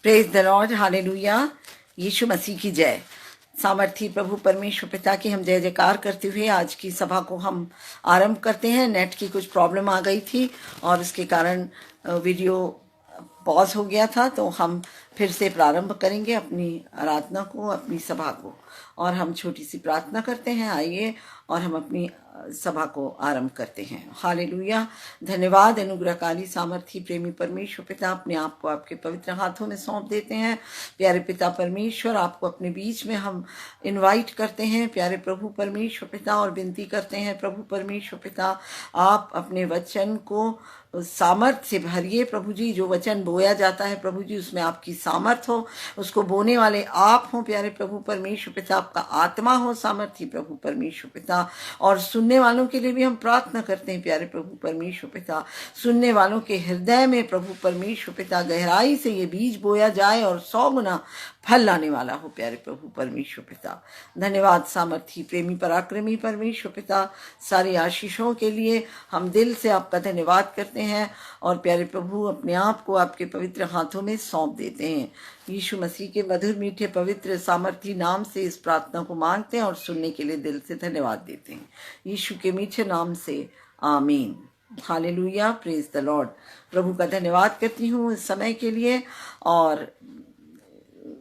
Praise the Lord, hallelujah. Yeshu Masih की जय। सामर्थी प्रभु परमेश्वर पिता की हम जय जयकार करते हुए आज की सभा को हम आरंभ करते हैं। नेट की कुछ प्रॉब्लम आ गई थी और इसके कारण वीडियो पॉज हो गया था, तो हम फिर से प्रारंभ करेंगे अपनी आराधना को, अपनी सभा को। और हम छोटी सी प्रार्थना करते हैं। आइए और हम अपनी सभा को आरंभ करते हैं। हालेलुया। धन्यवाद अनुग्रहकारी सामर्थी प्रेमी परमेश्वर पिता, अपने आप को आपके पवित्र हाथों में सौंप देते हैं। प्यारे पिता परमेश्वर, आपको अपने बीच में हम इनवाइट करते हैं प्यारे प्रभु परमेश्वर पिता, और विनती करते हैं प्रभु परमेश्वर पिता, आप अपने वचन को सामर्थ से भरिए प्रभु जी। जो वचन बोया जाता है प्रभु जी, उसमें आपकी सामर्थ हो, उसको बोने वाले आप हो प्यारे प्रभु परमेश्वर पिता, आपका आत्मा हो सामर्थी प्रभु परमेश्वर पिता। और सुनने वालों के लिए भी हम प्रार्थना करते हैं प्यारे प्रभु परमेश्वर पिता, सुनने वालों के हृदय में प्रभु परमेश्वर पिता गहराई से ये बीज बोया जाए और 100 गुना फल लाने वाला हो प्यारे प्रभु परमेश्वर पिता। धन्यवाद सामर्थी प्रेमी पराक्रमी परमेश्वर पिता, सारी आशीषों के लिए हम दिल से आपका धन्यवाद करते हैं और प्यारे प्रभु अपने आप को आपके पवित्र हाथों में सौंप देते हैं। यीशु मसीह के मधुर मीठे पवित्र सामर्थी नाम से इस प्रार्थना को मांगते हैं और सुनने के लिए दिल से धन्यवाद देते हैं। यीशु के मीठे नाम से amen. Hallelujah. Praise the Lord. प्रभु का धन्यवाद करती हूँ इस समय के लिए और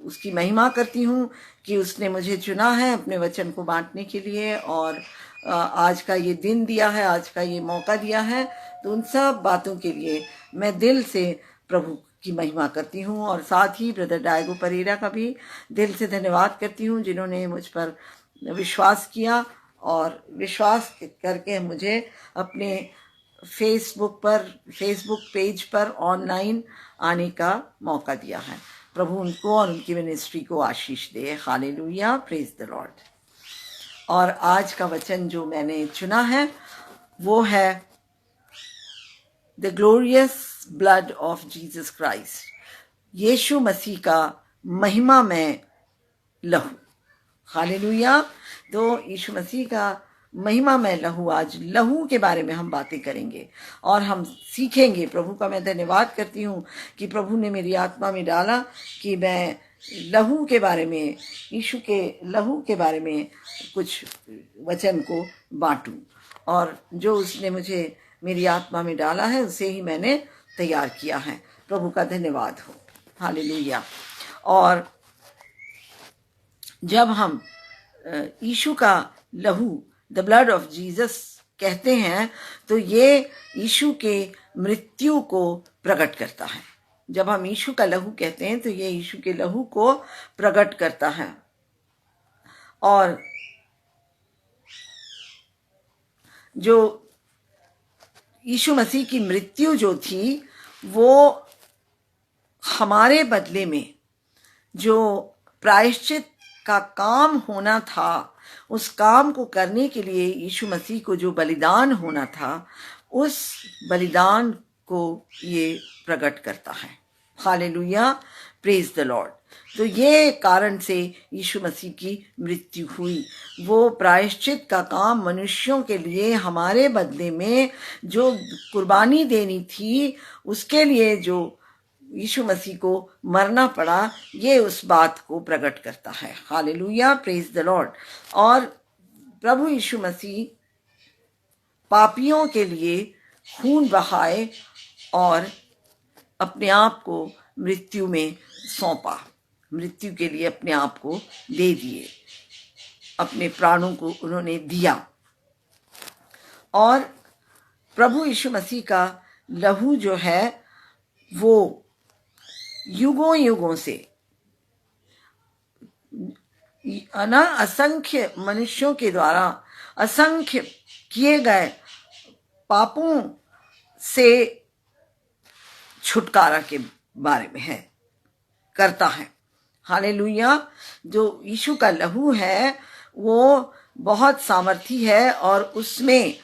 उसकी महिमा करती हूँ कि उसने मुझे चुना है अपने वचन को बांटने के लिए, और आज का ये दिन दिया है, आज का ये मौका दिया है। तो उन सब बातों के लिए मैं दिल से प्रभु की महिमा करती हूँ और साथ ही ब्रदर डायगो परेरा का भी दिल से धन्यवाद करती हूँ, जिन्होंने मुझ पर विश्वास किया और विश्वास करके मुझे अपने फेसबुक पेज पर ऑनलाइन आने का मौका दिया है। प्रभु उनको और उनकी मिनिस्ट्री को आशीष दे। हालेलुया। Praise the Lord. और आज का वचन जो मैंने चुना है वो है the glorious blood of Jesus Christ, Yeshu Masih का महिमा में लहू। हालेलुया। तो यीशु मसीह का महिमा में लहू, आज लहू के बारे में हम बातें करेंगे और हम सीखेंगे। प्रभु का मैं धन्यवाद करती हूँ कि प्रभु ने मेरी आत्मा में डाला कि मैं लहू के बारे में, यीशु के लहू के बारे में कुछ वचन को बांटूं, और जो उसने मुझे मेरी आत्मा में डाला है उसे ही मैंने तैयार किया है। प्रभु का धन्यवाद हो। हालेलुया। और जब हम यीशु का लहू, द ब्लड ऑफ जीसस कहते हैं, तो ये यीशु के मृत्यु को प्रकट करता है। जब हम यीशु का लहू कहते हैं तो ये यीशु के लहू को प्रकट करता है। और जो यीशु मसीह की मृत्यु जो थी, वो हमारे बदले में जो प्रायश्चित का काम होना था, उस काम को करने के लिए यीशु मसीह को जो बलिदान होना था, उस बलिदान को ये प्रकट करता है। हालेलुया। Praise the Lord. तो ये कारण से यीशु मसीह की मृत्यु हुई। वो प्रायश्चित का काम मनुष्यों के लिए हमारे बदले में जो कुर्बानी देनी थी, उसके लिए जो यीशु मसीह को मरना पड़ा, ये उस बात को प्रकट करता है। हालेलुया। Praise the Lord. और प्रभु यीशु मसीह पापियों के लिए खून बहाए और अपने आप को मृत्यु में सौंपा, मृत्यु के लिए अपने आप को दे दिए, अपने प्राणों को उन्होंने दिया। और प्रभु यीशु मसीह का लहू जो है वो युगों युगों से असंख्य मनुष्यों के द्वारा असंख्य किए गए पापों से छुटकारा के बारे में है, करता है। हालेलुया। जो यीशु का लहू है वो बहुत सामर्थी है और उसमें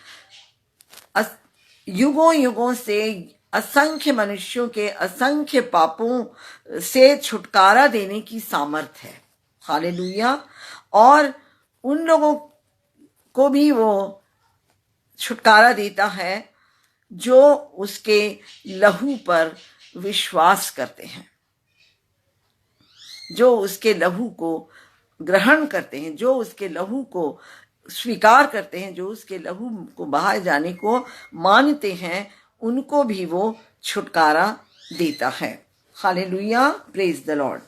युगों युगों से असंख्य मनुष्यों के असंख्य पापों से छुटकारा देने की सामर्थ है। हालेलुया। और उन लोगों को भी वो छुटकारा देता है जो उसके लहू पर विश्वास करते हैं। जो उसके लहू को ग्रहण करते हैं, जो उसके लहू को स्वीकार करते हैं, जो उसके लहू को बहाए जाने को मानते हैं, उनको भी वो छुटकारा देता है। Hallelujah, praise the Lord.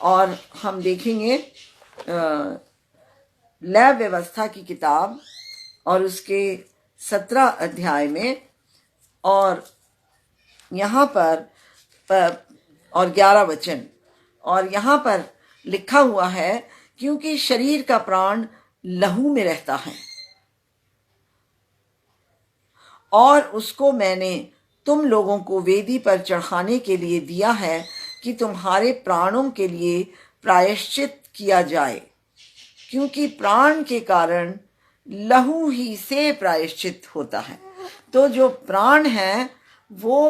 और हम देखेंगे लय व्यवस्था की किताब और उसके 17 अध्याय में, और यहाँ पर और 11 वचन, और यहाँ पर लिखा हुआ है, क्योंकि शरीर का प्राण लहू में रहता है और उसको मैंने तुम लोगों को वेदी पर चढ़ाने के लिए दिया है कि तुम्हारे प्राणों के लिए प्रायश्चित किया जाए, क्योंकि प्राण के कारण लहू ही से प्रायश्चित होता है। तो जो प्राण है, वो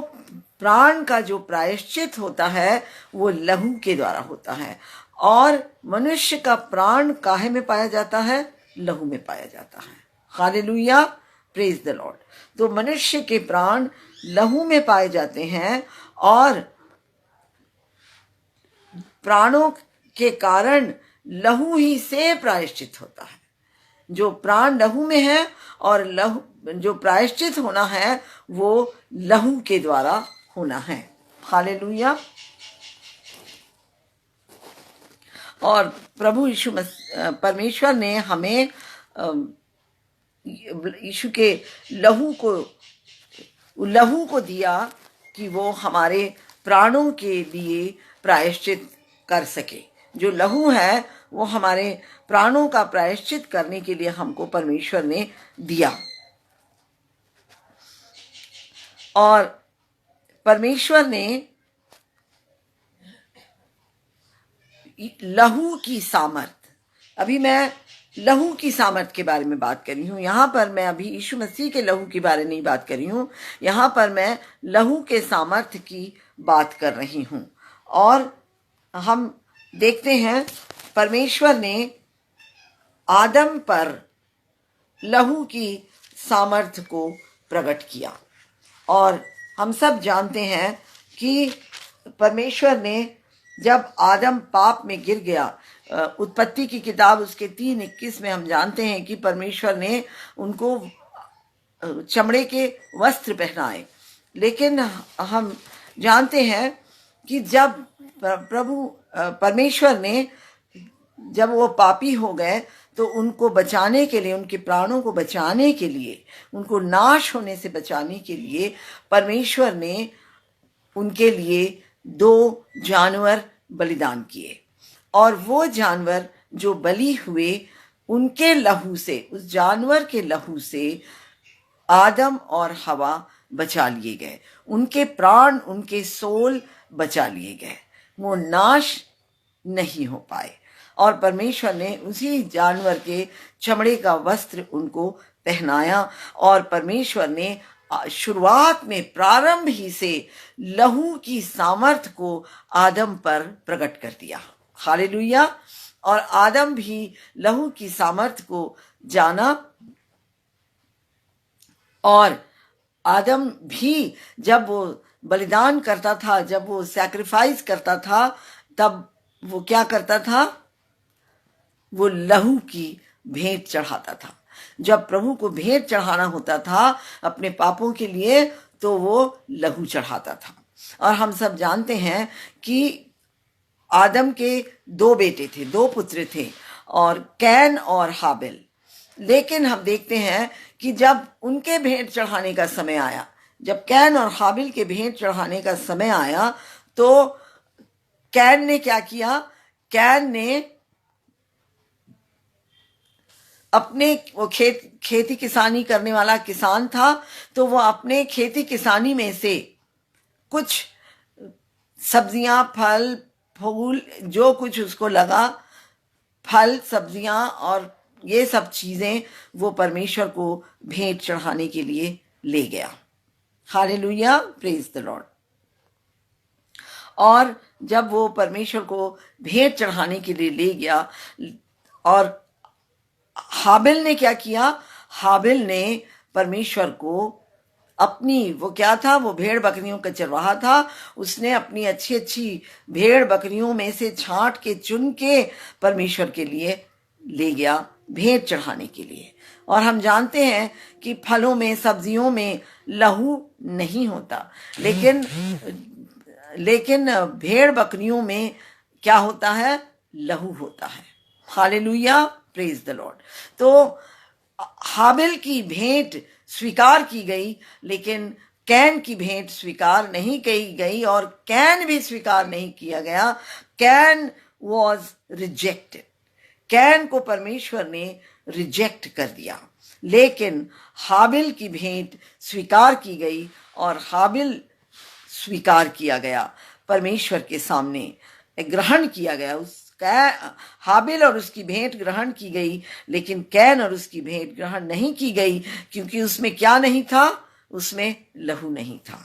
प्राण का जो प्रायश्चित होता है वो लहू के द्वारा होता है। और मनुष्य का प्राण काहे में पाया जाता है? लहू में पाया जाता है। Hallelujah, praise the Lord. तो मनुष्य के प्राण लहू में पाए जाते हैं और प्राणों के कारण लहू ही से प्रायश्चित होता है। जो प्राण लहू में है और लहू जो प्रायश्चित होना है वो लहू के द्वारा होना है। हालेलुया। और प्रभु यीशु परमेश्वर ने हमें यीशु के लहू को दिया कि वो हमारे प्राणों के लिए प्रायश्चित कर सके। जो लहू है वो हमारे प्राणों का प्रायश्चित करने के लिए हमको परमेश्वर ने दिया। और परमेश्वर ने लहू की सामर्थ, अभी मैं लहू की सामर्थ के बारे में बात कर रही हूँ। यहाँ पर मैं अभी यीशु मसीह के लहू के बारे में नहीं बात कर रही हूँ, यहाँ पर मैं लहू के सामर्थ की बात कर रही हूँ। और हम देखते हैं परमेश्वर ने आदम पर लहू की सामर्थ को प्रकट किया। और हम सब जानते हैं कि परमेश्वर ने जब आदम पाप में गिर गया, उत्पत्ति की किताब उसके 3:21 में हम जानते हैं कि परमेश्वर ने उनको चमड़े के वस्त्र पहनाए। लेकिन हम जानते हैं कि जब परमेश्वर ने जब वो पापी हो गए तो उनको बचाने के लिए, उनके प्राणों को बचाने के लिए, उनको नाश होने से बचाने के लिए परमेश्वर ने उनके लिए 2 जानवर बलिदान किए। और वो जानवर जो बलि हुए, उनके लहू से, उस जानवर के लहू से आदम और हवा बचा लिए गए। उनके प्राण, उनके सोल बचा लिए गए, वो नाश नहीं हो पाए। और परमेश्वर ने उसी जानवर के चमड़े का वस्त्र उनको पहनाया। और परमेश्वर ने शुरुआत में, प्रारंभ ही से लहू की सामर्थ को आदम पर प्रकट कर दिया। हालेलुया। और आदम भी लहू की सामर्थ को जाना। और आदम भी जब वो बलिदान करता था, जब वो सैक्रिफाइस करता था, तब वो क्या करता था? वो लहू की भेंट चढ़ाता था। जब प्रभु को भेंट चढ़ाना होता था अपने पापों के लिए, तो वो लहू चढ़ाता था। और हम सब जानते हैं कि आदम के 2 बेटे थे, 2 पुत्र थे, और कैन और हाबिल। लेकिन हम देखते हैं कि जब उनके भेंट चढ़ाने का समय आया, जब कैन और हाबिल के भेंट चढ़ाने का समय आया, तो कैन ने क्या किया? कैन ने अपने, वो खेती किसानी करने वाला किसान था, तो वो अपने खेती किसानी में से कुछ सब्जियां, फल फूल, जो कुछ उसको लगा, फल सब्जियां और ये सब चीजें, वो परमेश्वर को भेंट चढ़ाने के लिए ले गया। Hallelujah, praise the Lord. और जब वो परमेश्वर को भेंट चढ़ाने के लिए ले गया, और हाबिल ने क्या किया? हाबिल ने परमेश्वर को अपनी, वो क्या था, वो भेड़ बकरियों का चरवाहा था। उसने अपनी अच्छी अच्छी भेड़ बकरियों में से छांट के चुन के परमेश्वर के लिए ले गया भेंट चढ़ाने के लिए। और हम जानते हैं कि फलों में, सब्जियों में लहू नहीं होता, लेकिन भेड़ बकरियों में क्या होता है, लहू होता है। Hallelujah, praise the Lord. तो हाबिल की भेंट स्वीकार की गई, लेकिन कैन की भेंट स्वीकार नहीं की गई, और कैन भी स्वीकार नहीं किया गया। कैन वॉज रिजेक्टेड, कैन को परमेश्वर ने रिजेक्ट कर दिया, लेकिन हाबिल की भेंट स्वीकार की गई, और हाबिल स्वीकार किया गया परमेश्वर के सामने, ग्रहण किया गया। हाबिल और उसकी भेंट ग्रहण की गई, लेकिन कैन और उसकी भेंट ग्रहण नहीं की गई, क्योंकि उसमें क्या नहीं था, उसमें लहू नहीं था।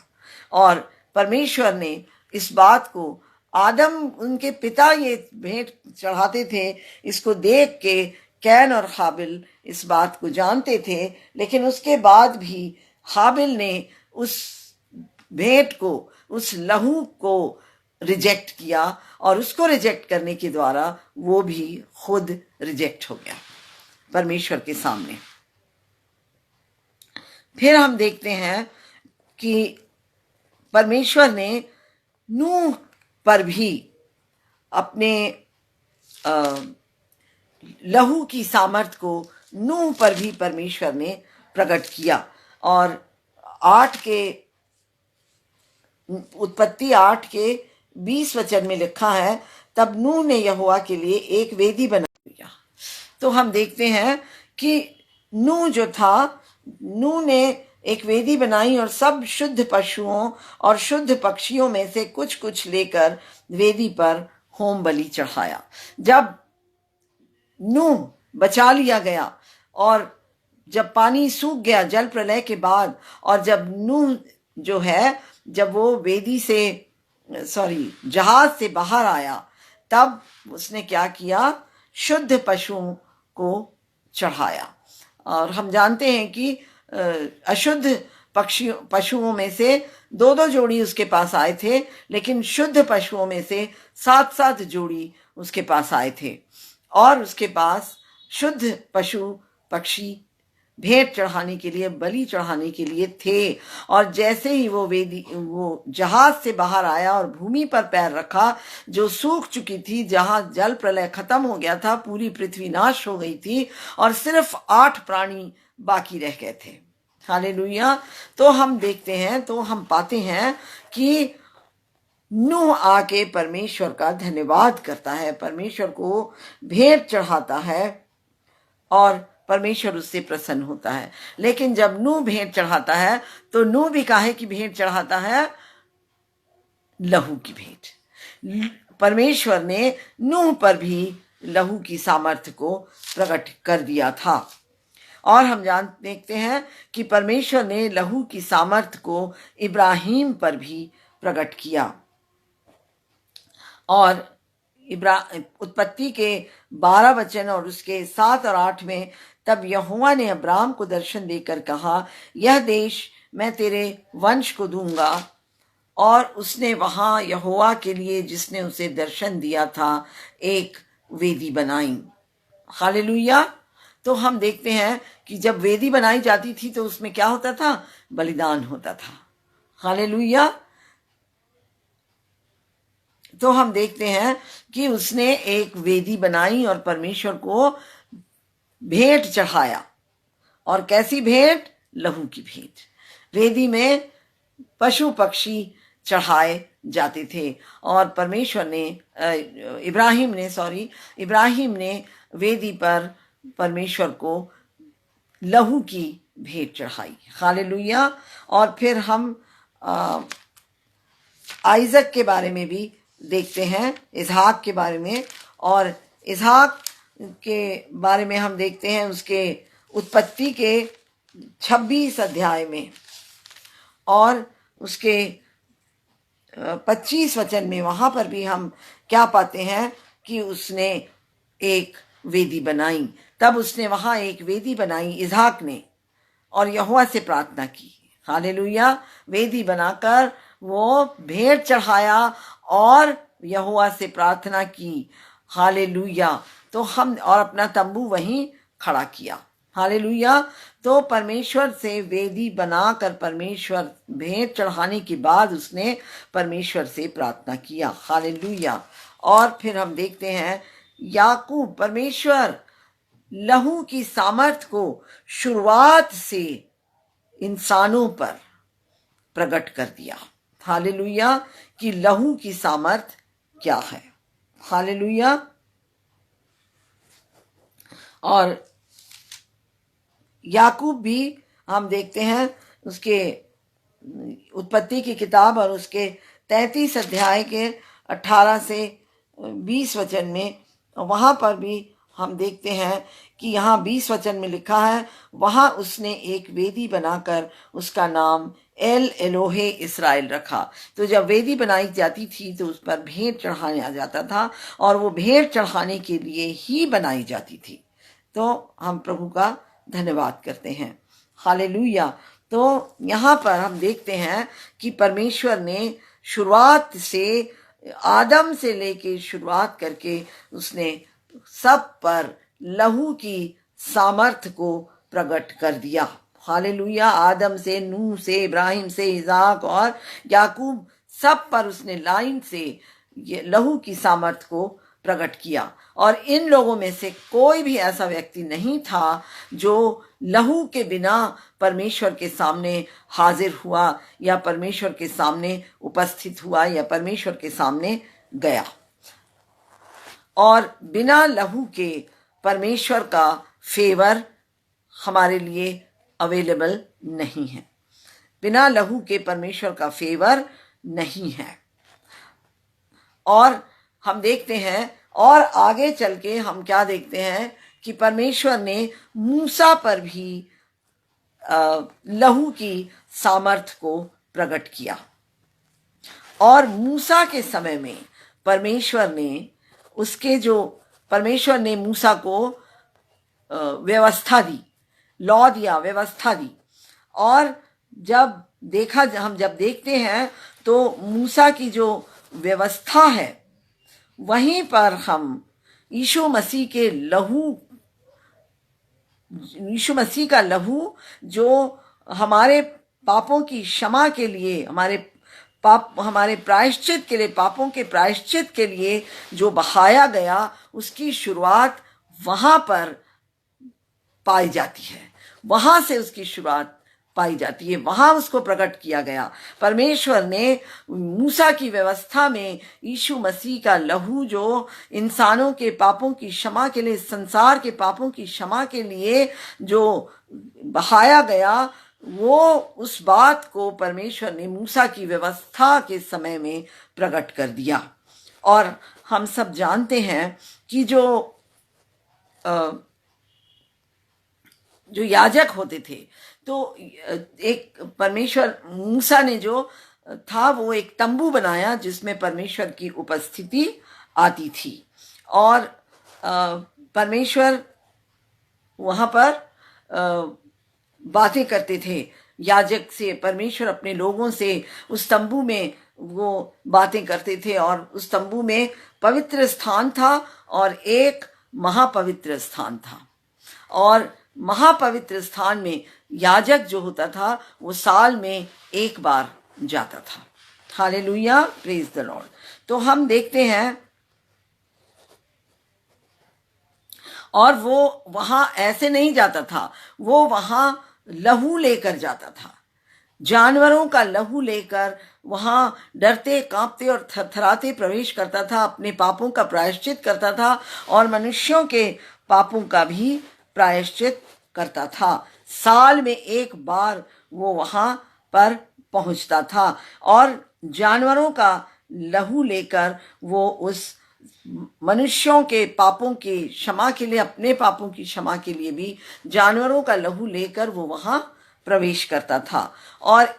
और परमेश्वर ने इस बात को, आदम उनके पिता ये भेंट चढ़ाते थे, इसको देख के कैन और हाबिल इस बात को जानते थे, लेकिन उसके बाद भी हाबिल ने उस भेंट को, उस लहू को रिजेक्ट किया, और उसको रिजेक्ट करने के द्वारा वो भी खुद रिजेक्ट हो गया परमेश्वर के सामने। फिर हम देखते हैं कि परमेश्वर ने नूह पर भी अपने लहू की सामर्थ को नूह पर भी परमेश्वर ने प्रकट किया। और उत्पत्ति 8 के 20 वचन में लिखा है, तब नूह ने यहोवा के लिए एक वेदी बना दिया। तो हम देखते हैं कि नूह जो था, नूह ने एक वेदी बनाई और सब शुद्ध पशुओं और शुद्ध पक्षियों में से कुछ कुछ लेकर वेदी पर होम बलि चढ़ाया। जब नूह बचा लिया गया, और जब पानी सूख गया जल प्रलय के बाद, और जब नूह जो है, जब वो वेदी से जहाज से बाहर आया, तब उसने क्या किया, शुद्ध पशुओं को चढ़ाया। और हम जानते हैं कि अशुद्ध पशुओं में से 2-2 जोड़ी उसके पास आए थे, लेकिन शुद्ध पशुओं में से 7-7 जोड़ी उसके पास आए थे। और उसके पास शुद्ध पशु पक्षी भेंट चढ़ाने के लिए, बलि चढ़ाने के लिए थे। और जैसे ही वो जहाज से बाहर आया और भूमि पर पैर रखा, जो सूख चुकी थी, जहां जल प्रलय खत्म हो गया था, पूरी पृथ्वी नाश हो गई थी, और सिर्फ 8 प्राणी बाकी रह गए थे। हालेलुया। तो हम देखते हैं, तो हम पाते हैं कि नूह आके परमेश्वर का धन्यवाद करता है, परमेश्वर को भेंट चढ़ाता है, और परमेश्वर उससे प्रसन्न होता है। लेकिन जब नूह भेंट चढ़ाता है, तो नूह भी काहे की भेंट चढ़ाता है, लहू की भेंट। परमेश्वर ने नूह पर भी लहू की सामर्थ्य को प्रकट कर दिया था। और हम देखते हैं कि परमेश्वर ने लहू की सामर्थ्य को इब्राहिम पर भी प्रकट किया। और उत्पत्ति के 12 वचन और उसके 7 और 8 में, तब यहोवा ने अब्राम को दर्शन देकर कहा, यह देश मैं तेरे वंश को दूंगा। और उसने वहां यहोवा के लिए, जिसने उसे दर्शन दिया था, एक वेदी बनाई। हालेलुया। तो हम देखते हैं कि जब वेदी बनाई जाती थी, तो उसमें क्या होता था, बलिदान होता था। हालेलुया। तो हम देखते हैं कि उसने एक वेदी बनाई और परमेश्वर को भेंट चढ़ाया। और कैसी भेंट, लहू की भेंट। वेदी में पशु पक्षी चढ़ाए जाते थे, और परमेश्वर ने इब्राहिम ने वेदी पर परमेश्वर को लहू की भेंट चढ़ाई। हालेलुया। और फिर हम आइजक के बारे में भी देखते हैं, इसहाक के बारे में। और इसहाक के बारे में हम देखते हैं उसके उत्पत्ति के 26 अध्याय में, और उसके 25 वचन में। वहां पर भी हम क्या पाते हैं कि उसने एक वेदी बनाई। तब उसने वहां एक वेदी बनाई, इसहाक ने, और यहोवा से प्रार्थना की। हालेलुया। वेदी बनाकर वो भेंट चढ़ाया और यहोवा से प्रार्थना की। हालेलुया। तो हम और अपना तंबू वहीं खड़ा किया। हालेलुया। तो परमेश्वर से वेदी बनाकर परमेश्वर भेंट चढ़ाने के बाद उसने परमेश्वर से प्रार्थना किया। हालेलुया। और फिर हम देखते हैं याकूब, परमेश्वर लहू की सामर्थ को शुरुआत से इंसानों पर प्रकट कर दिया। हालेलुया। कि लहू की सामर्थ क्या है। हालेलुया। और याकूब भी हम देखते हैं उसके उत्पत्ति की किताब और उसके 33 अध्याय के 18 से 20 वचन में, वहां पर भी हम देखते हैं कि यहाँ 20 वचन में लिखा है, वहां उसने एक वेदी बनाकर उसका नाम एल एलोहे इसराइल रखा। तो जब वेदी बनाई जाती थी तो उस पर भेंट चढ़ाया जाता था और वो भेंट चढ़ाने के लिए ही बनाई जाती थी। तो हम प्रभु का धन्यवाद करते हैं। हालेलुया। तो यहाँ पर हम देखते हैं कि परमेश्वर ने शुरुआत से, आदम से लेके शुरुआत करके उसने सब पर लहू की सामर्थ को प्रकट कर दिया। हालेलुया। आदम से, नूह से, इब्राहिम से, इसाक और याकूब, सब पर उसने लाइन से ये लहू की सामर्थ को प्रकट किया। और इन लोगों में से कोई भी ऐसा व्यक्ति नहीं था जो लहू के बिना परमेश्वर के सामने हाजिर हुआ या परमेश्वर के सामने उपस्थित हुआ या परमेश्वर के सामने गया। और बिना लहू के परमेश्वर का फेवर हमारे लिए अवेलेबल नहीं है। बिना लहू के परमेश्वर का फेवर नहीं है। और हम देखते हैं और आगे चल के हम क्या देखते हैं कि परमेश्वर ने मूसा पर भी लहू की सामर्थ को प्रकट किया। और मूसा के समय में परमेश्वर ने मूसा को व्यवस्था दी, लॉ दिया, व्यवस्था दी। और हम जब देखते हैं तो मूसा की जो व्यवस्था है वहीं पर हम यीशु मसीह का लहू जो हमारे पापों की क्षमा के लिए, हमारे प्रायश्चित के लिए, पापों के प्रायश्चित के लिए जो बहाया गया, उसकी शुरुआत वहां पर पाई जाती है। वहां से उसकी शुरुआत पाई जाती है, वहां उसको प्रकट किया गया। परमेश्वर ने मूसा की व्यवस्था में यीशु मसीह का लहू जो इंसानों के पापों की क्षमा के लिए, संसार के पापों की क्षमा के लिए जो बहाया गया, वो उस बात को परमेश्वर ने मूसा की व्यवस्था के समय में प्रकट कर दिया। और हम सब जानते हैं कि जो याजक होते थे, तो एक परमेश्वर, मूसा ने जो था वो एक तंबू बनाया जिसमें परमेश्वर की उपस्थिति आती थी। और परमेश्वर वहां पर बातें करते थे याजक से। परमेश्वर अपने लोगों से उस तंबू में वो बातें करते थे। और उस तंबू में पवित्र स्थान था और एक महापवित्र स्थान था। और महापवित्र स्थान में याजक जो होता था वो साल में एक बार जाता था। Hallelujah, praise the Lord. तो हम देखते हैं, और वो वहां ऐसे नहीं जाता था, वो वहां लहू लेकर जाता था, जानवरों का लहू लेकर वहां डरते कांपते और थरथराते प्रवेश करता था, अपने पापों का प्रायश्चित करता था और मनुष्यों के पापों का भी प्रायश्चित करता था। साल में एक बार वो वहां पर पहुंचता था और जानवरों का लहू लेकर वो उस मनुष्यों के पापों की क्षमा के लिए, अपने पापों की क्षमा के लिए भी जानवरों का लहू लेकर वो वहां प्रवेश करता था। और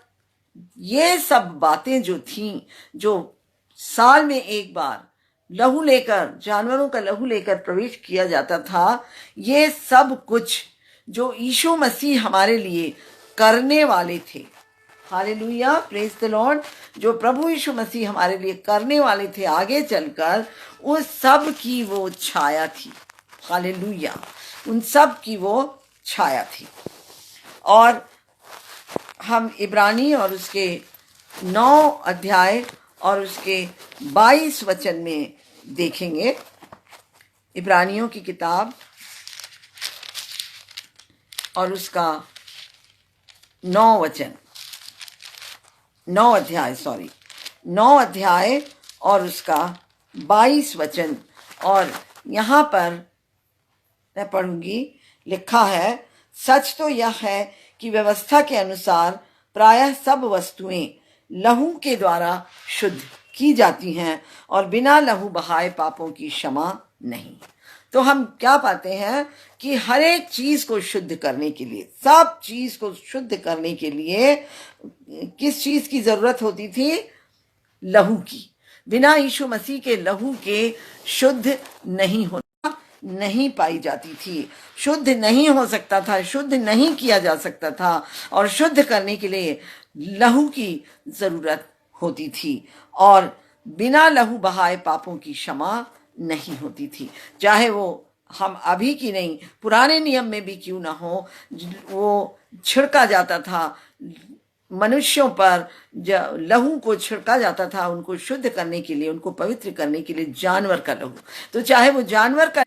ये सब बातें जो थीं, जो साल में एक बार लहू लेकर, जानवरों का लहू लेकर प्रवेश किया जाता था, ये सब कुछ जो यीशु मसीह हमारे लिए करने वाले थे, हालेलुया, प्रेज द लॉर्ड। जो प्रभु यीशु मसीह हमारे लिए करने वाले थे आगे चलकर, उस सब की वो छाया थी। हालेलुया, उन सब की वो छाया थी। और हम इब्रानी और उसके 9 अध्याय और उसके 22 वचन में देखेंगे। इब्रानियों की किताब और उसका 9 अध्याय और उसका 22 वचन। और यहाँ पर मैं पढ़ूंगी, लिखा है, सच तो यह है कि व्यवस्था के अनुसार प्रायः सब वस्तुएं लहू के द्वारा शुद्ध की जाती हैं और बिना लहू बहाए पापों की क्षमा नहीं। तो हम क्या पाते हैं कि हर एक चीज को शुद्ध करने के लिए, सब चीज को शुद्ध करने के लिए किस चीज की जरूरत होती थी? लहू की। बिना यीशु मसीह के लहू के शुद्ध नहीं होना नहीं पाई जाती थी, शुद्ध नहीं हो सकता था, शुद्ध नहीं किया जा सकता था। और शुद्ध करने के लिए लहू की जरूरत होती थी और बिना लहू बहाए पापों की क्षमा नहीं होती थी। चाहे वो हम अभी की नहीं, पुराने नियम में भी क्यों ना हो, वो छिड़का जाता था मनुष्यों पर, लहू को छिड़का जाता था उनको शुद्ध करने के लिए, उनको पवित्र करने के लिए, जानवर का लहू। तो चाहे वो जानवर का,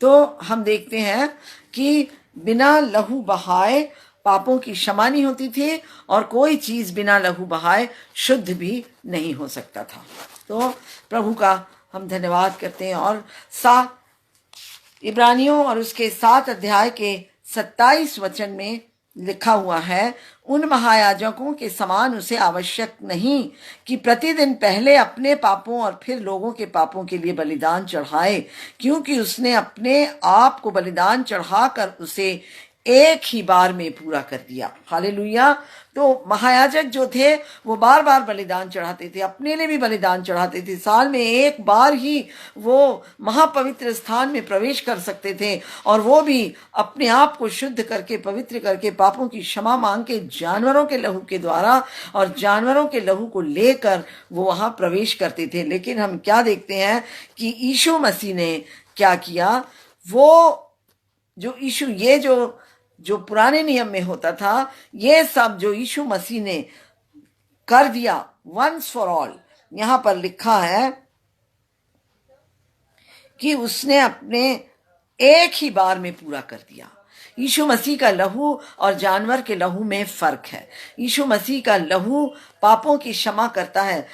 तो हम देखते हैं कि बिना लहू बहाए पापों की क्षमा नहीं होती थी और कोई चीज बिना लहू बहाए शुद्ध भी नहीं हो सकता था। तो प्रभु का हम धन्यवाद करते हैं। और इब्रानियों और उसके 7 अध्याय के 27 वचन में लिखा हुआ है, उन महायाजकों के समान उसे आवश्यक नहीं कि प्रतिदिन पहले अपने पापों और फिर लोगों के पापों के लिए बलिदान चढ़ाए, क्योंकि उसने अपने आप को बलिदान चढ़ाकर उसे एक ही बार में पूरा कर दिया। हालेलुया। तो महायाजक जो थे वो बार बार बलिदान चढ़ाते थे, अपने लिए भी बलिदान चढ़ाते थे। साल में एक बार ही वो महापवित्र स्थान में प्रवेश कर सकते थे और वो भी अपने आप को शुद्ध करके, पवित्र करके, पापों की क्षमा मांग के, जानवरों के लहू के द्वारा और जानवरों के लहू को लेकर वो वहां प्रवेश करते थे। लेकिन हम क्या देखते हैं कि यीशु मसीह ने क्या किया? वो जो यीशु, ये जो पुराने नियम में होता था, ये सब जो यीशु मसीह ने कर दिया वंस फॉर ऑल। यहां पर लिखा है कि उसने अपने एक ही बार में पूरा कर दिया। यीशु मसीह का लहू और जानवर के लहू में फर्क है। यीशु मसीह का लहू पापों की क्षमा करता है।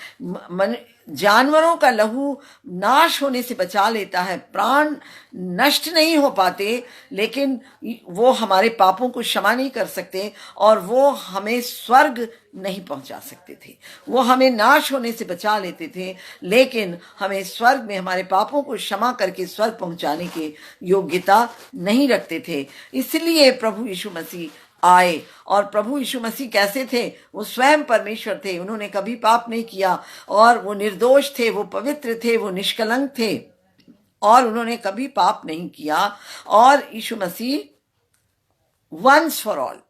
जानवरों का लहू नाश होने से बचा लेता है, प्राण नष्ट नहीं हो पाते, लेकिन वो हमारे पापों को क्षमा नहीं कर सकते और वो हमें स्वर्ग नहीं पहुंचा सकते थे। वो हमें नाश होने से बचा लेते थे, लेकिन हमें स्वर्ग में हमारे पापों को क्षमा करके स्वर्ग पहुंचाने की योग्यता नहीं रखते थे। इसलिए प्रभु यीशु मसीह आए। और प्रभु यीशु मसीह कैसे थे? वो स्वयं परमेश्वर थे, उन्होंने कभी पाप नहीं किया और वो निर्दोष थे, वो पवित्र थे, वो निष्कलंक थे और उन्होंने कभी पाप नहीं किया। और यीशु मसीह वंस फॉर ऑल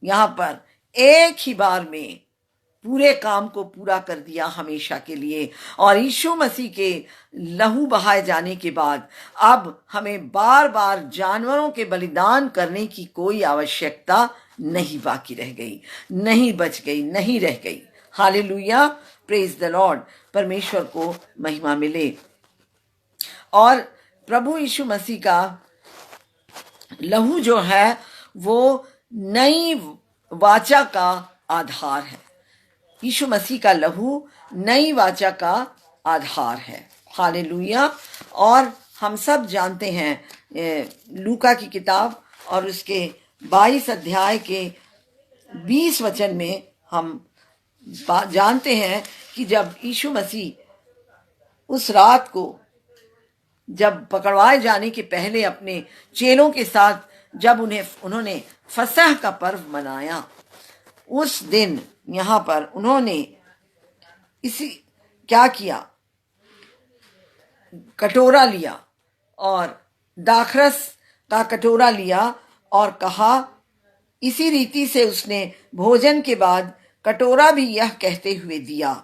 यहां पर एक ही बार में पूरे काम को पूरा कर दिया हमेशा के लिए। और यीशु मसीह के लहू बहाए जाने के बाद अब हमें बार बार जानवरों के बलिदान करने की कोई आवश्यकता नहीं बाकी रह गई, नहीं बच गई, नहीं रह गई। Hallelujah, praise the Lord. परमेश्वर को महिमा मिले। और प्रभु यीशु मसीह का लहू जो है वो नई वाचा का आधार है। यीशु मसीह का लहू नई वाचा का आधार है। हालेलुया। और हम सब जानते हैं लूका की किताब और उसके 22 अध्याय के 20 वचन में हम जानते हैं कि जब यीशु मसीह उस रात को, जब पकड़वाए जाने के पहले अपने चेलों के साथ जब उन्होंने फसह का पर्व मनाया, उस दिन यहां पर उन्होंने क्या किया? कटोरा लिया और दाखरस का कटोरा लिया और कहा, इसी रीति से उसने भोजन के बाद कटोरा भी यह कहते हुए दिया,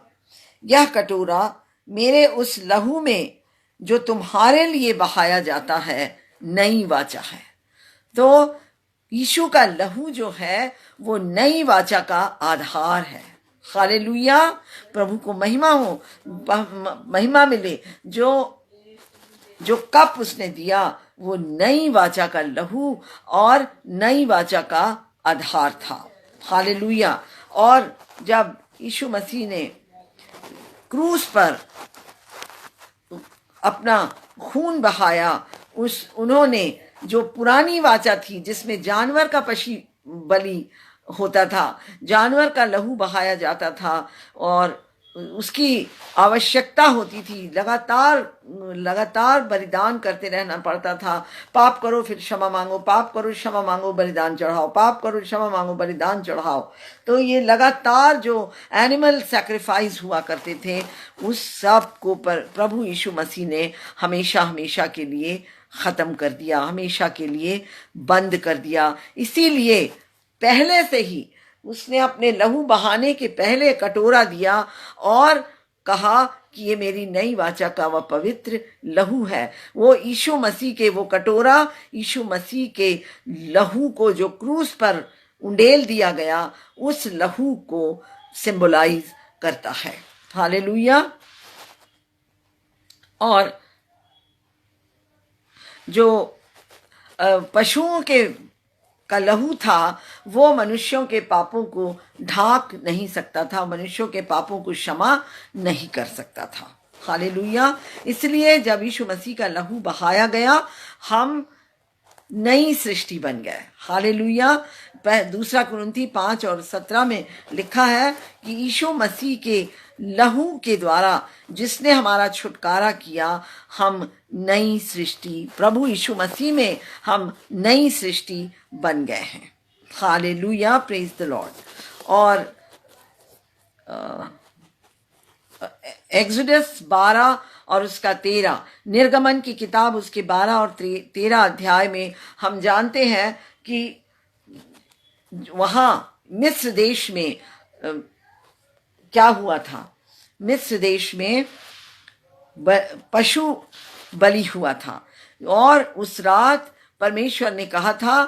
यह कटोरा मेरे उस लहू में जो तुम्हारे लिए बहाया जाता है नई वाचा है। तो यीशु का लहू जो है वो नई वाचा का आधार है। हालेलुया, प्रभु को महिमा हो, महिमा मिले। जो कप उसने दिया वो नई वाचा का लहू और नई वाचा का आधार था। हालेलुया। और जब यीशु मसीह ने क्रूस पर अपना खून बहाया, उन्होंने जो पुरानी वाचा थी जिसमें जानवर का पशु बलि होता था, जानवर का लहू बहाया जाता था और उसकी आवश्यकता होती थी, लगातार बलिदान करते रहना पड़ता था। पाप करो फिर क्षमा मांगो, पाप करो क्षमा मांगो बलिदान चढ़ाओ, पाप करो क्षमा मांगो बलिदान चढ़ाओ। तो ये लगातार जो एनिमल सैक्रिफाइस हुआ करते थे, उस सब को प्रभु यीशु मसीह ने हमेशा हमेशा के लिए खत्म कर दिया, हमेशा के लिए बंद कर दिया। इसीलिए पहले से ही उसने अपने लहू बहाने के पहले कटोरा दिया और कहा कि ये मेरी नई वाचा का वह पवित्र लहू है। वो यीशु मसीह के वो कटोरा, यीशु मसीह के लहू को जो क्रूस पर उंडेल दिया गया, उस लहू को सिंबलाइज करता है। हालेलुया। और जो पशुओं के का लहू था वो मनुष्यों के पापों को ढांक नहीं सकता था, मनुष्यों के पापों को क्षमा नहीं कर सकता था। हालेलुया। इसलिए जब यीशु मसीह का लहू बहाया गया, हम नई सृष्टि बन गए। हालेलुया। 2 कुरिन्थी 5:17 में लिखा है कि यीशु मसीह के लहू के द्वारा जिसने हमारा छुटकारा किया, हम नई सृष्टि, प्रभु यीशु मसीह में हम नई सृष्टि बन गए हैं। Hallelujah, praise the Lord. और एक्सोडस 12 और उसका 13, निर्गमन की किताब उसके 12 और 13 अध्याय में हम जानते हैं कि वहां मिस्र देश में क्या हुआ था। मिस्र देश में पशु बलि हुआ था और उस रात परमेश्वर ने कहा था,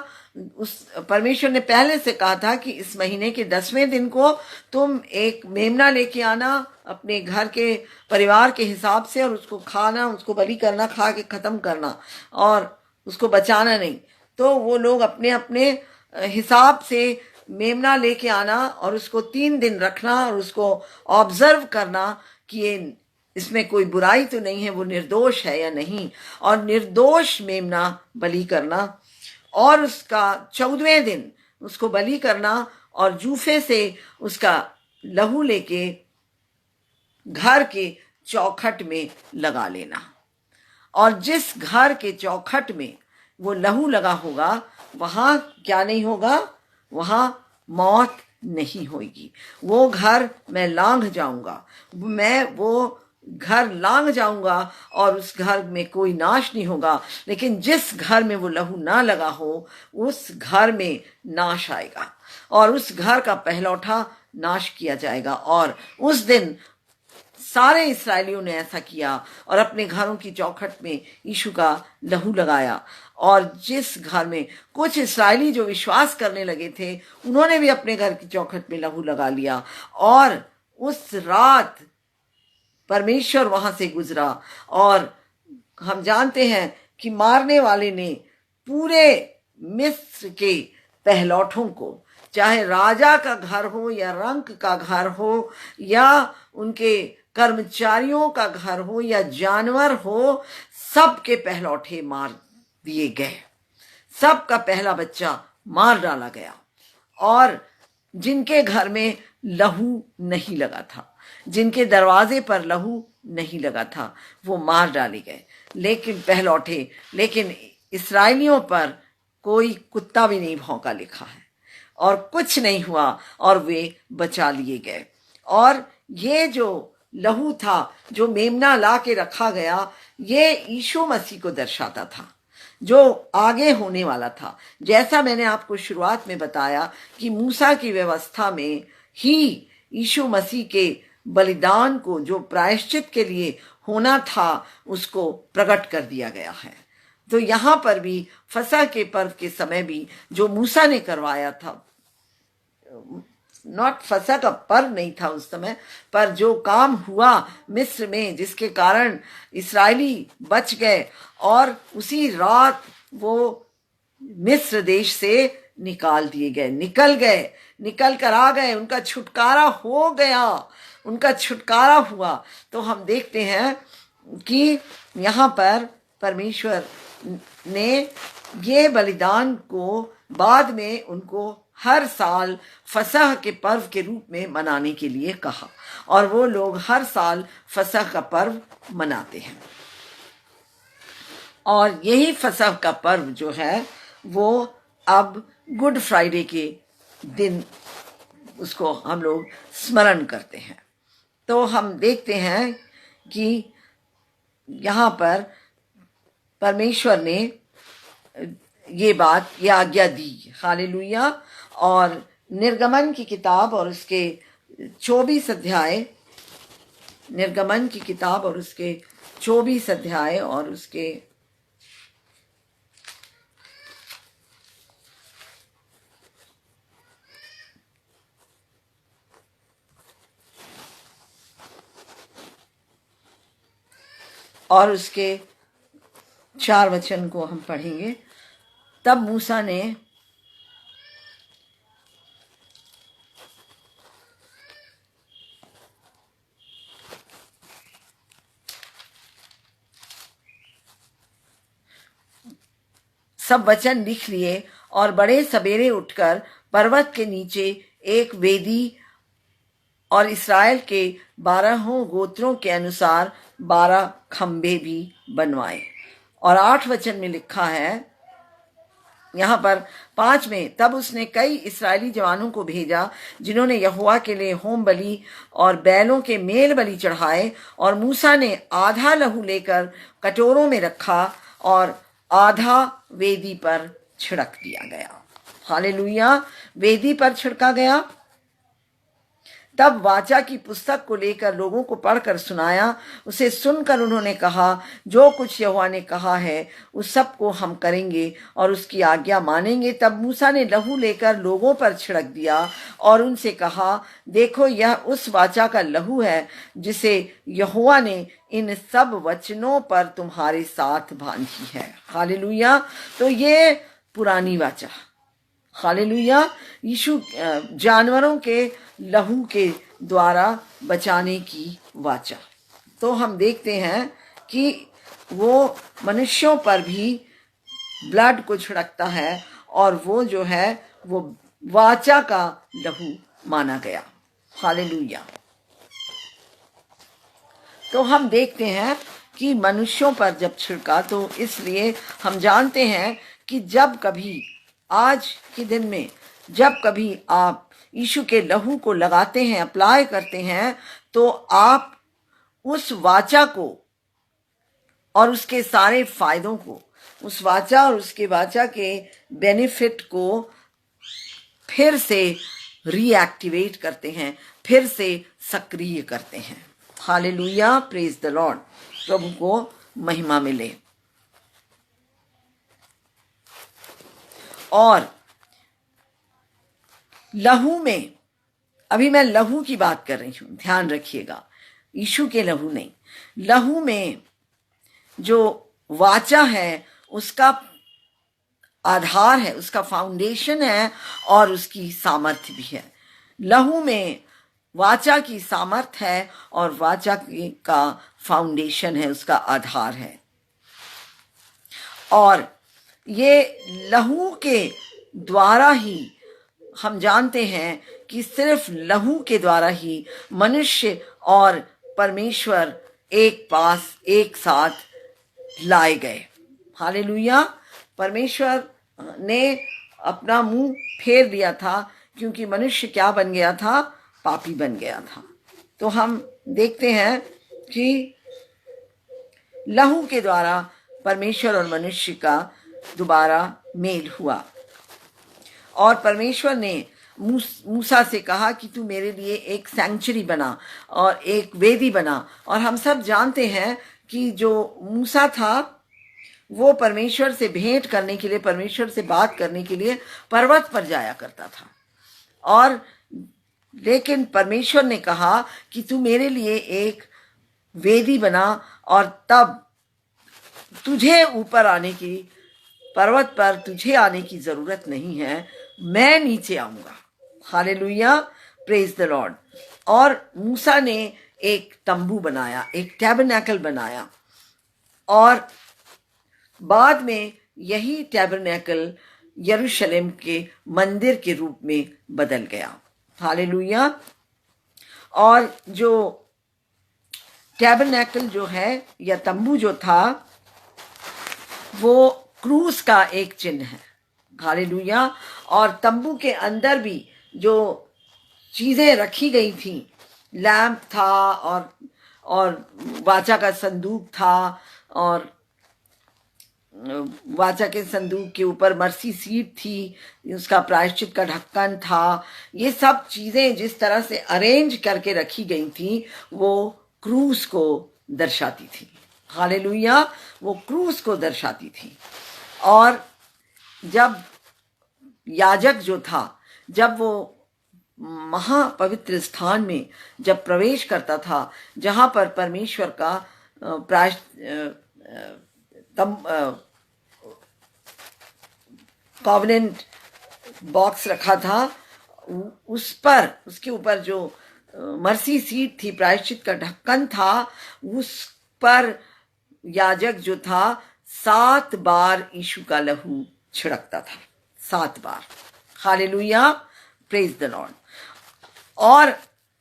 परमेश्वर ने पहले से कहा था कि इस महीने के 10वें दिन को तुम एक मेमना लेके आना अपने घर के परिवार के हिसाब से, और उसको खाना, उसको बलि करना, खा के खत्म करना और उसको बचाना नहीं। तो वो लोग अपने अपने हिसाब से मेमना लेके आना और उसको 3 दिन रखना और उसको ऑब्जर्व करना कि ये इसमें कोई बुराई तो नहीं है, वो निर्दोष है या नहीं, और निर्दोष मेमना बलि करना और उसका 14वें दिन उसको बलि करना और जूफे से उसका लहू लेके घर के चौखट में लगा लेना। और जिस घर के चौखट में वो लहू लगा होगा वहां क्या नहीं होगा, वहां मौत नहीं होगी। वो घर मैं लांघ जाऊंगा, मैं वो घर लांघ जाऊंगा और उस घर में कोई नाश नहीं होगा। लेकिन जिस घर में वो लहू ना लगा हो उस घर में नाश आएगा और उस घर का पहलौठा नाश किया जाएगा। और उस दिन सारे इस्राएलियों ने ऐसा किया और अपने घरों की चौखट में यीशु का लहू लगाया। और जिस घर में कुछ इस्राएली जो विश्वास करने लगे थे, उन्होंने भी अपने घर की चौखट में लहू लगा लिया और उस रात परमेश्वर वहां से गुजरा। और हम जानते हैं कि मारने वाले ने पूरे मिस्र के पहलौठों को, चाहे राजा का घर हो या रंक का घर हो या उनके कर्मचारियों का घर हो या जानवर हो, सबके पहलौठे मार दिए गए, सबका पहला बच्चा मार डाला गया। और जिनके घर में लहू नहीं लगा था, जिनके दरवाजे पर लहू नहीं लगा था, वो मार डाले गए। लेकिन इस्राएलियों पर कोई कुत्ता भी नहीं भौंका लिखा है और कुछ नहीं हुआ और वे बचा लिए गए। और ये जो लहू था जो मेमना ला के रखा गया, ये यीशु मसीह को दर्शाता था जो आगे होने वाला था। जैसा मैंने आपको शुरुआत में बताया कि मूसा की व्यवस्था में ही यीशु मसीह के बलिदान को जो प्रायश्चित के लिए होना था उसको प्रकट कर दिया गया है। तो यहाँ पर भी फसह के पर्व के समय भी जो मूसा ने करवाया था, नॉट फसह का पर्व नहीं था उस समय, पर जो काम हुआ मिस्र में जिसके कारण इस्राएली बच गए और उसी रात वो मिस्र देश से निकाल दिए गए, निकल कर आ गए, उनका छुटकारा हो गया, उनका छुटकारा हुआ। तो हम देखते हैं कि यहाँ पर परमेश्वर ने ये बलिदान को बाद में उनको हर साल फसह के पर्व के रूप में मनाने के लिए कहा और वो लोग हर साल फसह का पर्व मनाते हैं। और यही फसह का पर्व जो है वो अब गुड फ्राइडे के दिन उसको हम लोग स्मरण करते हैं। तो हम देखते हैं कि यहाँ पर परमेश्वर ने ये आज्ञा दी। हालेलुया। और निर्गमन की किताब और उसके 24 अध्याय, निर्गमन की किताब और उसके 24 अध्याय और उसके 4 वचन को हम पढ़ेंगे। तब मूसा ने सब वचन लिख लिए और बड़े सवेरे उठकर पर्वत के नीचे एक वेदी और इस्राएल के 12 गोत्रों के अनुसार 12 खंबे भी बनवाए। और 8 वचन में लिखा है यहाँ पर 5 में, तब उसने कई इस्राएली जवानों को भेजा जिन्होंने यहोवा के लिए होम बलि और बैलों के मेल बलि चढ़ाए, और मूसा ने आधा लहू लेकर कटोरों में रखा और आधा वेदी पर छिड़क दिया गया। हालेलुया। वेदी पर छिड़का गया। तब वाचा की पुस्तक को लेकर लोगों को पढ़कर सुनाया। उसे सुनकर उन्होंने कहा, जो कुछ यहोवा ने कहा है उस सब को हम करेंगे और उसकी आज्ञा मानेंगे। तब मूसा ने लहू लेकर लोगों पर छिड़क दिया और उनसे कहा, देखो यह उस वाचा का लहू है जिसे यहोवा ने इन सब वचनों पर तुम्हारे साथ बांधी है। हालेलुया। तो ये पुरानी वाचा, हालेलुया, यीशु जानवरों के लहू के द्वारा बचाने की वाचा। तो हम देखते हैं कि वो मनुष्यों पर भी ब्लड को छिड़कता है और वो जो है वो वाचा का लहू माना गया। हालेलुया। तो हम देखते हैं कि मनुष्यों पर जब छिड़का, तो इसलिए हम जानते हैं कि जब कभी आज के दिन में जब कभी आप यीशु के लहू को लगाते हैं, अप्लाई करते हैं, तो आप उस वाचा को और उसके सारे फायदों को, उस वाचा और उसके वाचा के बेनिफिट को फिर से रीएक्टिवेट करते हैं, फिर से सक्रिय करते हैं। Hallelujah, praise the Lord. प्रभु को महिमा मिले। और लहू में, अभी मैं लहू की बात कर रही हूं, ध्यान रखिएगा, यीशु के लहू नहीं। लहू में जो वाचा है उसका आधार है, उसका फाउंडेशन है और उसकी सामर्थ्य भी है। लहू में वाचा की सामर्थ्य है और वाचा का फाउंडेशन है, उसका आधार है। और ये लहू के द्वारा ही हम जानते हैं कि सिर्फ लहू के द्वारा ही मनुष्य और परमेश्वर एक साथ लाए गए। हालेलुया। परमेश्वर ने अपना मुंह फेर दिया था क्योंकि मनुष्य क्या बन गया था? पापी बन गया था। तो हम देखते हैं कि लहू के द्वारा परमेश्वर और मनुष्य का दोबारा मेल हुआ और परमेश्वर ने मूसा से कहा कि तू मेरे लिए एक सैंक्चुरी बना और एक वेदी बना। और हम सब जानते हैं कि जो मूसा था वो परमेश्वर से भेंट करने के लिए, परमेश्वर से बात करने के लिए पर्वत पर जाया करता था। और लेकिन परमेश्वर ने कहा कि तू मेरे लिए एक वेदी बना और तब तुझे ऊपर आने की, पर्वत पर तुझे आने की जरूरत नहीं है, मैं नीचे आऊंगा। Hallelujah, praise the Lord. और मूसा ने एक तंबू बनाया, एक टैबरनेकल बनाया, और बाद में यही टैबरनेकल यरूशलेम के मंदिर के रूप में बदल गया। हालेलुया। और जो टैबरनेकल जो है या तंबू जो था वो क्रूस का एक चिन्ह है। हालेलुया। और तंबू के अंदर भी जो चीजें रखी गई थी, लैंप था और वाचा का संदूक था, और वाचा के संदूक के ऊपर मर्सी सीट थी, उसका प्रायश्चित का ढक्कन था। ये सब चीजें जिस तरह से अरेंज करके रखी गई थी वो क्रूस को दर्शाती थी। हालेलुया, वो क्रूस को दर्शाती थी। और जब याजक जो था, जब वो महापवित्र स्थान में जब प्रवेश करता था, जहां पर परमेश्वर का कॉवेनेंट बॉक्स रखा था, उस पर, उसके ऊपर जो मर्सी सीट थी, प्रायश्चित का ढक्कन था, उस पर याजक जो था 7 बार यीशु का लहू छिड़कता था, 7 बार। Hallelujah, praise the Lord. और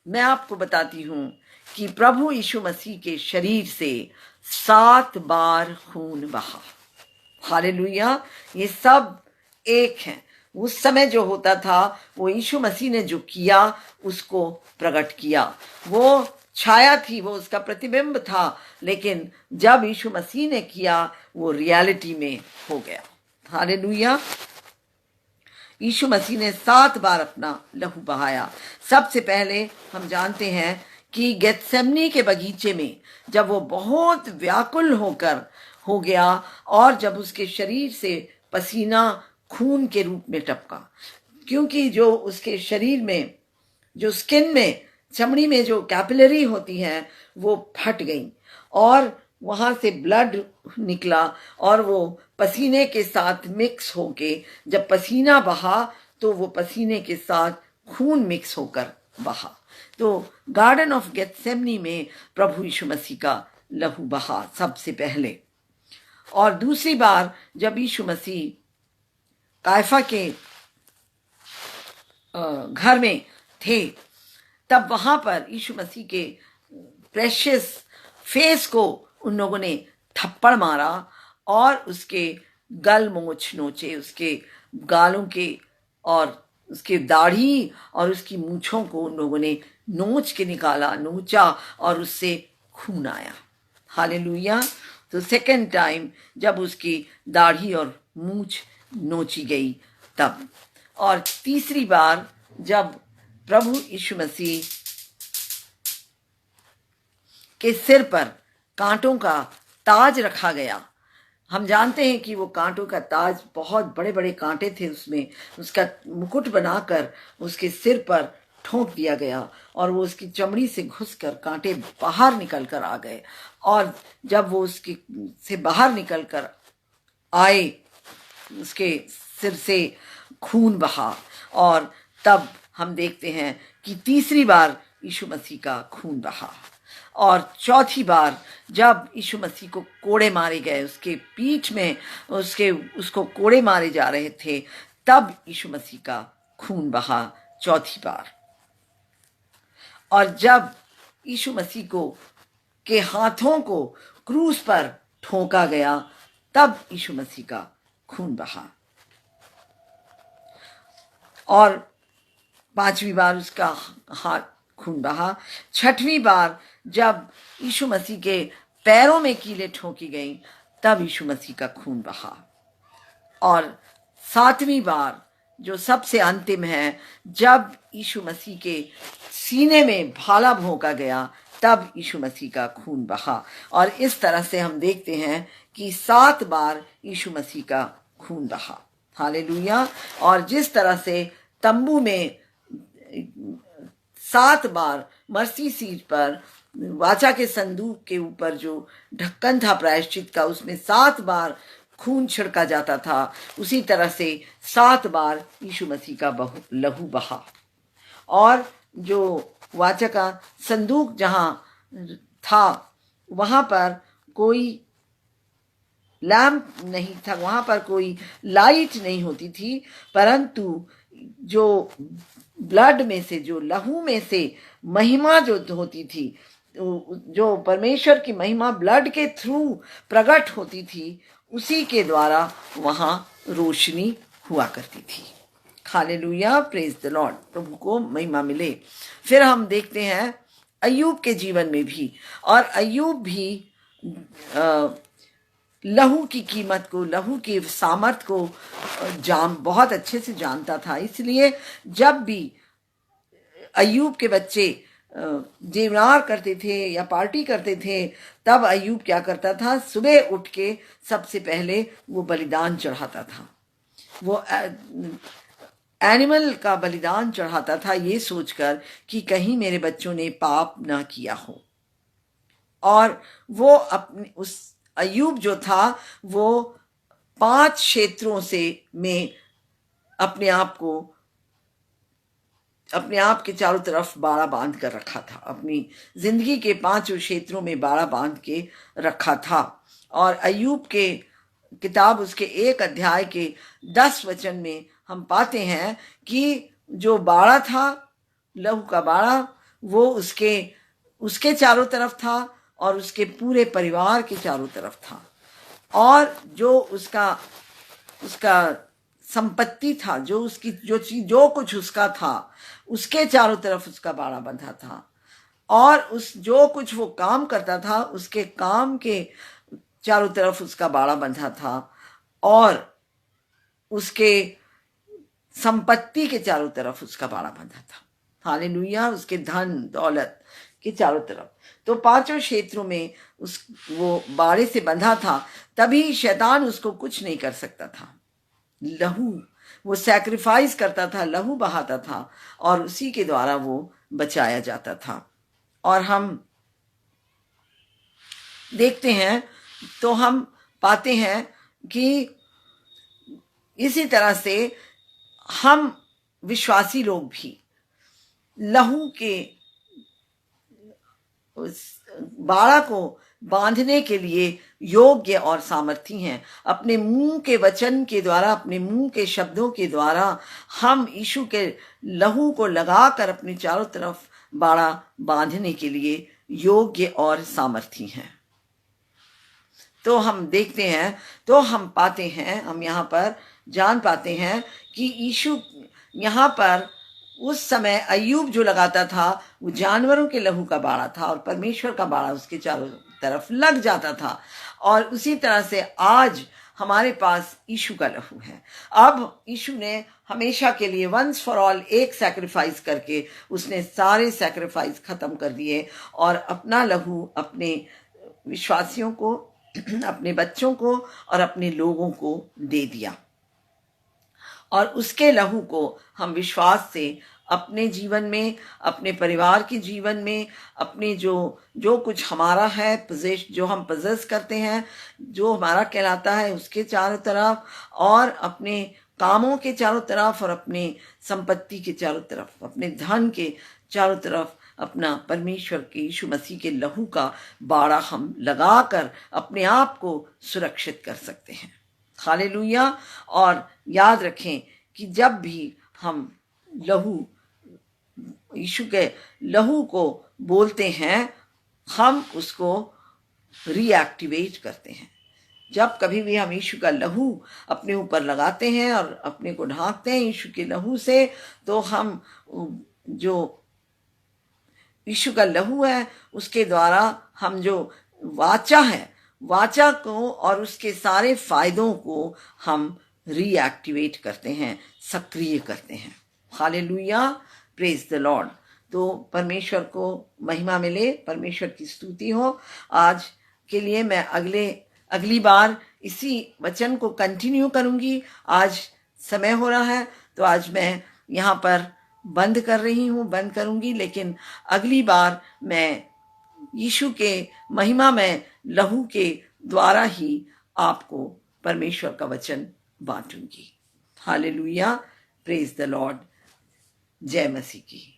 मैं आपको बताती हूं कि प्रभु यीशु मसीह के शरीर से 7 बार खून बहा। हालेलुया, ये सब एक है। उस समय जो होता था वो यीशु मसीह ने जो किया उसको प्रकट किया। वो छाया थी, वो उसका प्रतिबिंब था, लेकिन जब यीशु मसीह ने किया वो रियलिटी में हो गया। हालेलुया। यीशु मसीह ने 7 बार अपना लहू बहाया। सबसे पहले हम जानते हैं कि गेत्सेमनी के बगीचे में जब वो बहुत व्याकुल होकर हो गया और जब उसके शरीर से पसीना खून के रूप में टपका, क्योंकि जो उसके शरीर में, जो स्किन में, चमड़ी में जो कैपिलरी होती है वो फट गई और वहां से ब्लड निकला और वो पसीने के साथ मिक्स होके, जब पसीना बहा तो वो पसीने के साथ खून मिक्स होकर बहा। तो गार्डन ऑफ गेत्सेमनी में प्रभु यीशु मसीह का लहू बहा सबसे पहले। और दूसरी बार जब यीशु मसीह कायफा के घर में थे, तब वहां पर यीशु मसीह के प्रेशियस फेस को उन लोगों ने थप्पड़ मारा और उसके गल मोछ नोचे, उसके गालों के और उसके दाढ़ी और उसकी मूछों को उन लोगों ने नोच के निकाला, नोचा, और उससे खून आया। हालेलुया। तो सेकेंड टाइम जब उसकी दाढ़ी और मूछ नोची गई तब। और तीसरी बार जब प्रभु यीशु मसीह के सिर पर कांटों का ताज रखा गया। हम जानते हैं कि वो कांटों का ताज, बहुत बड़े बड़े कांटे थे उसमें, उसका मुकुट बनाकर उसके सिर पर ठोक दिया गया और वो उसकी चमड़ी से घुसकर कांटे बाहर निकल कर आ गए। और जब वो उसके से बाहर निकल कर आए, उसके सिर से खून बहा। और तब हम देखते हैं कि तीसरी बार यीशु मसीह का खून बहा। और चौथी बार जब यीशु मसीह को कोड़े मारे गए, उसके पीठ में उसको कोड़े मारे जा रहे थे, तब यीशु मसीह का खून बहा चौथी बार। और जब यीशु मसीह को के हाथों को क्रूस पर ठोका गया, तब यीशु मसीह का खून बहा। और पांचवी बार उसका हाथ खून बहा। छठवीं बार जब यीशु मसीह के पैरों में कीलें ठोकी गई, तब यीशु मसीह का खून बहा। और सातवीं बार जो सबसे अंतिम है, जब यीशु मसीह के सीने में भाला भोंका गया तब यीशु मसीह का खून बहा। और इस तरह से हम देखते हैं कि 7 बार यीशु मसीह का खून बहा। हालेलुया। और जिस तरह से तंबू में 7 बार मर्सी सीट पर वाचा के संदूक के ऊपर जो ढक्कन था प्रायश्चित का, उसमें 7 बार खून छिड़का जाता था, उसी तरह से 7 बार यीशु मसीह का लहू बहा। और जो वाचा का संदूक जहां था वहां पर कोई लैंप नहीं था, वहां पर कोई लाइट नहीं होती थी, परंतु जो ब्लड में से, जो लहू में से महिमा जो होती थी, जो परमेश्वर की महिमा ब्लड के थ्रू प्रकट होती थी, उसी के द्वारा वहां रोशनी हुआ करती थी। हालेलुया, प्रेज द लॉर्ड, प्रभु को महिमा मिले। फिर हम देखते हैं अय्यूब के जीवन में भी, और अय्यूब भी लहू की कीमत को, लहू की सामर्थ को बहुत अच्छे से जानता था। इसलिए जब भी अय्यूब के बच्चे देवनार करते थे या पार्टी करते थे, तब अय्यूब क्या करता था, सुबह उठ के सबसे पहले वो बलिदान चढ़ाता था। वो एनिमल का बलिदान चढ़ाता था, ये सोचकर कि कहीं मेरे बच्चों ने पाप ना किया हो। और वो अपने उस अय्यूब जो था वो 5 क्षेत्रों से में अपने आप के चारों तरफ बाड़ा बांध कर रखा था। अपनी जिंदगी के 5 क्षेत्रों में बाड़ा बांध के रखा था। और अय्यूब के किताब उसके 1 अध्याय के 10 वचन में हम पाते हैं कि जो बाड़ा था, लहू का बाड़ा, वो उसके चारों तरफ था और उसके पूरे परिवार के चारों तरफ था। और जो उसका संपत्ति था, जो उसकी जो चीज, जो कुछ उसका था, उसके चारों तरफ उसका बाड़ा बंधा था। और जो कुछ वो काम करता था, उसके काम के चारों तरफ उसका बाड़ा बंधा था। और उसके संपत्ति के चारों तरफ उसका बाड़ा बंधा था। हालेलुया, उसके धन दौलत के चारों तरफ। तो 5 क्षेत्रों में वो बाड़े से बंधा था, तभी शैतान उसको कुछ नहीं कर सकता था। लहू वो सैक्रिफाइस करता था, लहू बहाता था, और उसी के द्वारा वो बचाया जाता था। और हम देखते हैं तो हम पाते हैं कि इसी तरह से हम विश्वासी लोग भी लहू के उस बाड़ा को बांधने के लिए योग्य और सामर्थी हैं। अपने मुंह के वचन के द्वारा, अपने मुंह के शब्दों के द्वारा हम यीशु के लहू को लगाकर अपने चारों तरफ बाड़ा बांधने के लिए योग्य और सामर्थी हैं। तो हम देखते हैं, तो हम पाते हैं, हम यहाँ पर जान पाते हैं कि यीशु यहाँ पर उस समय अय्यूब जो लगाता था वो जानवरों के लहू का बाड़ा था, और परमेश्वर का बाड़ा उसके चारों तरफ लग जाता था। और उसी तरह से आज हमारे पास यीशु का लहू है। अब यीशु ने हमेशा के लिए वंस फॉर ऑल एक सैक्रिफाइस करके उसने सारे सैक्रिफाइस खत्म कर दिए, और अपना लहू अपने विश्वासियों को, अपने बच्चों को और अपने लोगों को दे दिया। और उसके लहू को हम विश्वास से अपने जीवन में, अपने परिवार के जीवन में, अपने जो कुछ हमारा है, जो हम पजेस करते हैं, जो हमारा कहलाता है, उसके चारों तरफ, और अपने कामों के चारों तरफ, और अपने संपत्ति के चारों तरफ, अपने धन के चारों तरफ अपना परमेश्वर के यीशु मसीह के लहू का बाड़ा हम लगाकर अपने आप को सुरक्षित कर सकते हैं। हालेलुया। और याद रखें कि जब भी हम यीशु के लहू को बोलते हैं, हम उसको रीएक्टिवेट करते हैं। जब कभी भी हम यीशु का लहू अपने ऊपर लगाते हैं और अपने को ढांकते हैं यीशु के लहू से, तो हम जो यीशु का लहू है उसके द्वारा हम जो वाचा है, वाचा को और उसके सारे फायदों को हम रीएक्टिवेट करते हैं, सक्रिय करते हैं। Hallelujah, praise the Lord. तो परमेश्वर को महिमा मिले, परमेश्वर की स्तुति हो। आज के लिए मैं अगली बार इसी वचन को कंटिन्यू करूंगी। आज समय हो रहा है तो आज मैं यहाँ पर बंद कर रही हूँ, बंद करूंगी, लेकिन अगली बार मैं यीशु के महिमा में लहू के द्वारा ही आपको परमेश्वर का वचन बांटूंगी। Hallelujah, praise the Lord. जय मसीह की।